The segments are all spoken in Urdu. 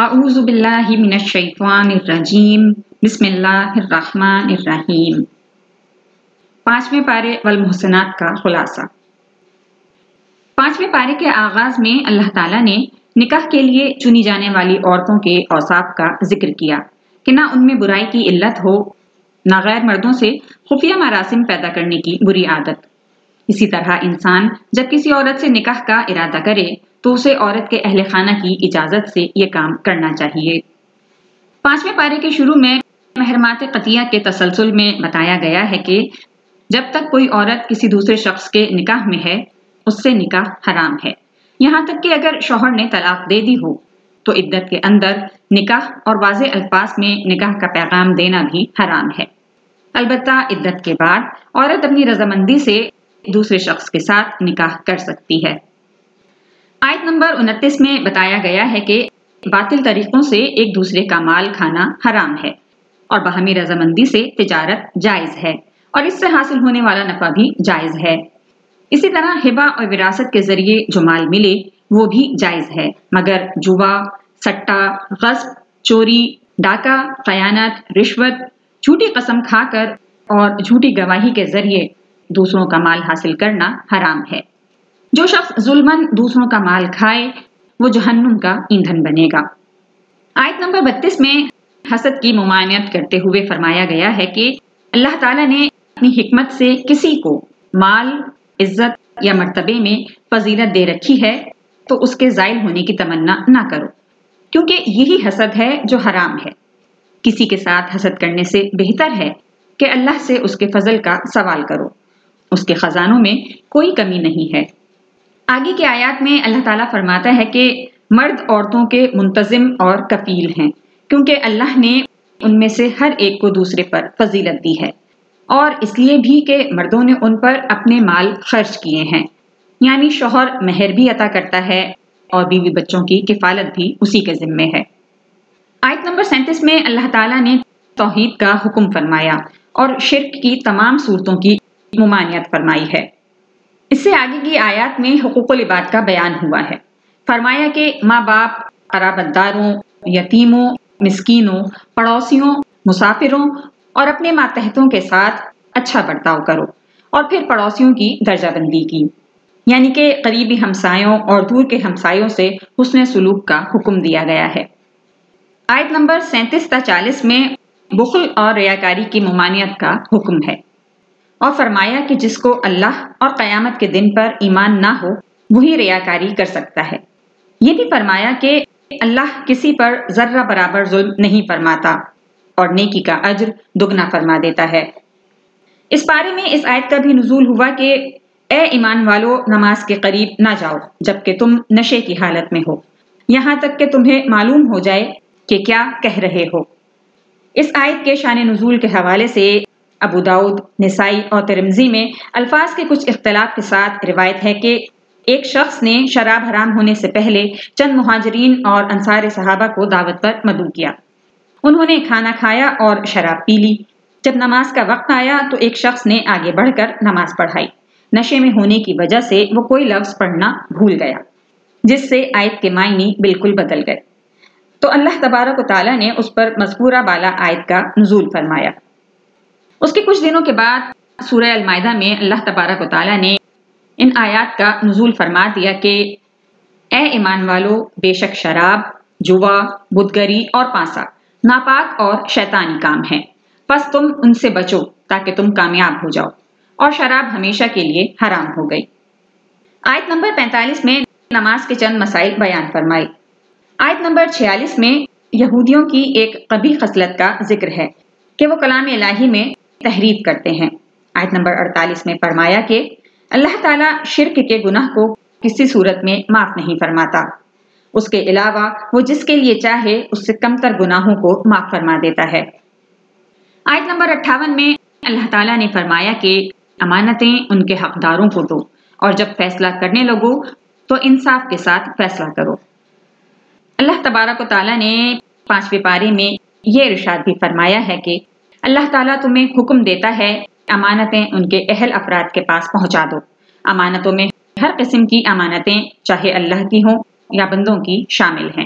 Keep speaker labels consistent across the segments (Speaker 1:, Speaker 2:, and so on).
Speaker 1: اعوذ باللہ من الشیطان الرجیم بسم اللہ الرحمن الرحیم۔ 5ویں پارے والمحسنات کا خلاصہ۔ 5ویں پارے کے آغاز میں اللہ تعالیٰ نے نکاح کے لیے چنی جانے والی عورتوں کے اوصاف کا ذکر کیا کہ نہ ان میں برائی کی علت ہو، نہ غیر مردوں سے خفیہ مراسم پیدا کرنے کی بری عادت۔ اسی طرح انسان جب کسی عورت سے نکاح کا ارادہ کرے تو اسے عورت کے اہل خانہ کی اجازت سے یہ کام کرنا چاہیے۔ 5ویں پارے کے شروع میں محرمات قطعیہ کے تسلسل میں بتایا گیا ہے کہ جب تک کوئی عورت کسی دوسرے شخص کے نکاح میں ہے اس سے نکاح حرام ہے، یہاں تک کہ اگر شوہر نے طلاق دے دی ہو تو عدت کے اندر نکاح اور واضح الفاظ میں نکاح کا پیغام دینا بھی حرام ہے۔ البتہ عدت کے بعد عورت اپنی رضامندی سے دوسرے شخص کے ساتھ نکاح کر سکتی ہے۔ آیت نمبر 29 میں بتایا گیا ہے کہ باطل طریقوں سے ایک دوسرے کا مال کھانا حرام ہے اور باہمی رضامندی سے تجارت جائز ہے اور اس سے حاصل ہونے والا نفع بھی جائز ہے۔ اسی طرح ہبہ اور وراثت کے ذریعے جو مال ملے وہ بھی جائز ہے، مگر جوا، سٹا، غصب، چوری، ڈاکہ، خیانت، رشوت، جھوٹی قسم کھا کر اور جھوٹی گواہی کے ذریعے دوسروں کا مال حاصل کرنا حرام ہے۔ جو شخص ظلماً دوسروں کا مال کھائے وہ جہنم کا ایندھن بنے گا۔ آیت نمبر 32 میں حسد کی ممانعت کرتے ہوئے فرمایا گیا ہے کہ اللہ تعالیٰ نے اپنی حکمت سے کسی کو مال، عزت یا مرتبے میں فضیلت دے رکھی ہے تو اس کے زائل ہونے کی تمنا نہ کرو، کیونکہ یہی حسد ہے جو حرام ہے۔ کسی کے ساتھ حسد کرنے سے بہتر ہے کہ اللہ سے اس کے فضل کا سوال کرو، اس کے خزانوں میں کوئی کمی نہیں ہے۔ آگے کی آیات میں اللہ تعالیٰ فرماتا ہے کہ مرد عورتوں کے منتظم اور کفیل ہیں، کیونکہ اللہ نے ان میں سے ہر ایک کو دوسرے پر فضیلت دی ہے، اور اس لیے بھی کہ مردوں نے ان پر اپنے مال خرچ کیے ہیں، یعنی شوہر مہر بھی عطا کرتا ہے اور بیوی بچوں کی کفالت بھی اسی کے ذمے ہے۔ آیت نمبر 37 میں اللہ تعالیٰ نے توحید کا حکم فرمایا اور شرک کی تمام صورتوں کی ممانعت فرمائی ہے۔ اس سے آگے کی آیات میں حقوق العباد کا بیان ہوا ہے۔ فرمایا کہ ماں باپ، قرابت داروں، یتیموں، مسکینوں، پڑوسیوں، مسافروں اور اپنے ماتحتوں کے ساتھ اچھا برتاؤ کرو، اور پھر پڑوسیوں کی درجہ بندی کی، یعنی کہ قریبی ہمسایوں اور دور کے ہمسایوں سے حسن سلوک کا حکم دیا گیا ہے۔ آیت نمبر 37 تا 40 میں بخل اور ریاکاری کی ممانعت کا حکم ہے، اور فرمایا کہ جس کو اللہ اور قیامت کے دن پر ایمان نہ ہو وہی ریاکاری کر سکتا ہے۔ یہ بھی فرمایا کہ اللہ کسی پر ذرہ برابر ظلم نہیں فرماتا اور نیکی کا اجر دگنا فرما دیتا ہے۔ اس پارے میں اس آیت کا بھی نزول ہوا کہ اے ایمان والو، نماز کے قریب نہ جاؤ جبکہ تم نشے کی حالت میں ہو، یہاں تک کہ تمہیں معلوم ہو جائے کہ کیا کہہ رہے ہو۔ اس آیت کے شان نزول کے حوالے سے ابو داؤد، نسائی اور ترمذی میں الفاظ کے کچھ اختلاف کے ساتھ روایت ہے کہ ایک شخص نے شراب حرام ہونے سے پہلے چند مہاجرین اور انصار صحابہ کو دعوت پر مدعو کیا۔ انہوں نے کھانا کھایا اور شراب پی لی۔ جب نماز کا وقت آیا تو ایک شخص نے آگے بڑھ کر نماز پڑھائی۔ نشے میں ہونے کی وجہ سے وہ کوئی لفظ پڑھنا بھول گیا، جس سے آیت کے معنی بالکل بدل گئے، تو اللہ تبارک و تعالیٰ نے اس پر مذکورہ بالا آیت کا نزول فرمایا۔ اس کے کچھ دنوں کے بعد سورہ المائدہ میں اللہ تبارک و تعالیٰ نے ان آیات کا نزول فرما دیا کہ اے ایمان والو، بے شک شراب، جوا، بدگری اور پانسا ناپاک اور شیطانی کام ہیں، پس تم ان سے بچو تاکہ تم کامیاب ہو جاؤ، اور شراب ہمیشہ کے لیے حرام ہو گئی۔ آیت نمبر 45 میں نماز کے چند مسائل بیان فرمائے۔ آیت نمبر 46 میں یہودیوں کی ایک قبیح خصلت کا ذکر ہے کہ وہ کلام الہی میں تحریف کرتے ہیں۔ آیت نمبر 48 میں فرمایا کہ اللہ تعالیٰ شرک کے گناہ کو کسی صورت میں معاف نہیں فرماتا، اس کے علاوہ وہ جس کے لیے چاہے اس سے کم تر گناہوں کو معاف فرما دیتا ہے۔ آیت نمبر 58 میں اللہ تعالیٰ نے فرمایا کہ امانتیں ان کے حقداروں کو دو، اور جب فیصلہ کرنے لگو تو انصاف کے ساتھ فیصلہ کرو۔ اللہ تبارک و تعالیٰ نے 5ویں پارے میں یہ ارشاد بھی فرمایا ہے کہ اللہ تعالیٰ تمہیں حکم دیتا ہے امانتیں ان کے اہل افراد کے پاس پہنچا دو۔ امانتوں میں ہر قسم کی امانتیں چاہے اللہ کی ہوں یا بندوں کی شامل ہیں۔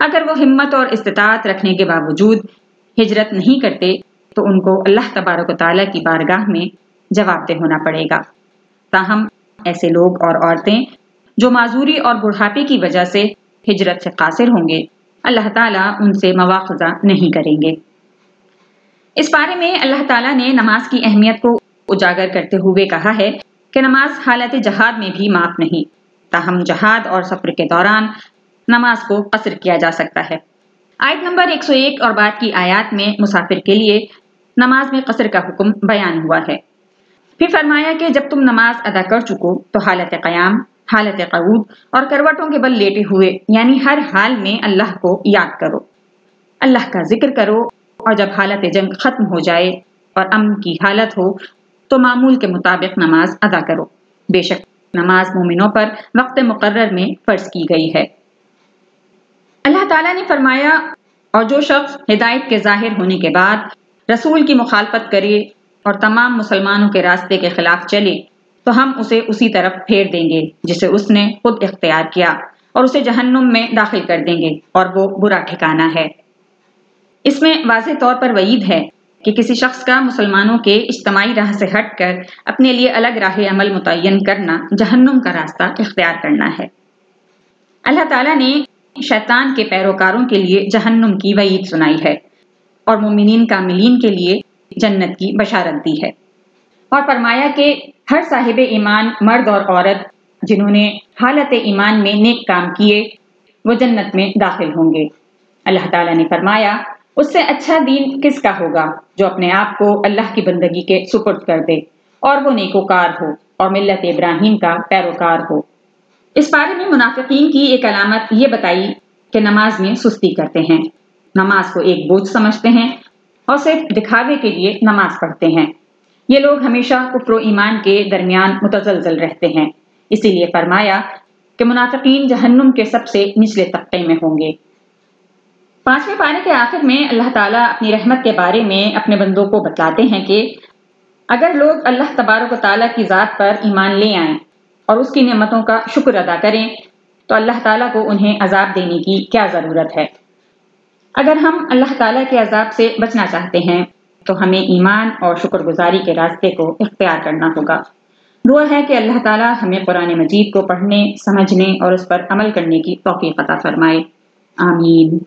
Speaker 1: اگر وہ ہمت اور استطاعت رکھنے کے باوجود ہجرت نہیں کرتے تو ان کو اللہ تبارک و تعالیٰ کی بارگاہ میں جواب دہ ہونا پڑے گا۔ تاہم ایسے لوگ اور عورتیں جو معذوری اور بڑھاپے کی وجہ سے ہجرت سے قاصر ہوں گے، اللہ تعالیٰ ان سے مواخذہ نہیں کریں گے۔ اس بارے میں اللہ تعالیٰ نے نماز کی اہمیت کو اجاگر کرتے ہوئے کہا ہے کہ نماز حالت جہاد میں بھی معاف نہیں، تاہم جہاد اور سفر کے دوران نماز کو قصر کیا جا سکتا ہے۔ آیت نمبر 101 اور بعد کی آیات میں مسافر کے لیے نماز میں قصر کا حکم بیان ہوا ہے۔ پھر فرمایا کہ جب تم نماز ادا کر چکو تو حالت قیام، حالت قعود اور کروٹوں کے بل لیٹے ہوئے یعنی ہر حال میں اللہ کو یاد کرو، اللہ کا ذکر کرو، اور جب حالت جنگ ختم ہو جائے اور امن کی حالت ہو تو معمول کے مطابق نماز ادا کرو۔ بے شک نماز مومنوں پر وقت مقرر میں فرض کی گئی ہے۔ اللہ تعالیٰ نے فرمایا، اور جو شخص ہدایت کے ظاہر ہونے کے بعد رسول کی مخالفت کرے اور تمام مسلمانوں کے راستے کے خلاف چلے تو ہم اسے اسی طرف پھیر دیں گے جسے اس نے خود اختیار کیا، اور اسے جہنم میں داخل کر دیں گے، اور وہ برا ٹھکانہ ہے۔ اس میں واضح طور پر وعید ہے کہ کسی شخص کا مسلمانوں کے اجتماعی راہ سے ہٹ کر اپنے لیے الگ راہ عمل متعین کرنا جہنم کا راستہ اختیار کرنا ہے۔ اللہ تعالیٰ نے شیطان کے پیروکاروں کے لیے جہنم کی وعید سنائی ہے اور مومنین کاملین کے لیے جنت کی بشارت دی ہے، اور فرمایا کہ ہر صاحب ایمان مرد اور عورت جنہوں نے حالت ایمان میں نیک کام کیے وہ جنت میں داخل ہوں گے۔ اللہ تعالیٰ نے فرمایا، اس سے اچھا دین کس کا ہوگا جو اپنے آپ کو اللہ کی بندگی کے سپرد کر دے اور وہ نیکوکار ہو اور ملت ابراہیم کا پیروکار ہو۔ اس بارے میں منافقین کی ایک علامت یہ بتائی کہ نماز میں سستی کرتے ہیں، نماز کو ایک بوجھ سمجھتے ہیں اور صرف دکھاوے کے لیے نماز پڑھتے ہیں۔ یہ لوگ ہمیشہ کفر و ایمان کے درمیان متزلزل رہتے ہیں، اسی لیے فرمایا کہ منافقین جہنم کے سب سے نچلے طبقے میں ہوں گے۔ 5ویں پارے کے آخر میں اللہ تعالیٰ اپنی رحمت کے بارے میں اپنے بندوں کو بتلاتے ہیں کہ اگر لوگ اللہ تبارک و تعالیٰ کی ذات پر ایمان لے آئیں اور اس کی نعمتوں کا شکر ادا کریں تو اللہ تعالیٰ کو انہیں عذاب دینے کی کیا ضرورت ہے۔ اگر ہم اللہ تعالیٰ کے عذاب سے بچنا چاہتے ہیں تو ہمیں ایمان اور شکر گزاری کے راستے کو اختیار کرنا ہوگا۔ دعا ہے کہ اللہ تعالیٰ ہمیں قرآن مجید کو پڑھنے، سمجھنے اور اس پر عمل کرنے کی توفیق عطا فرمائے۔ آمین۔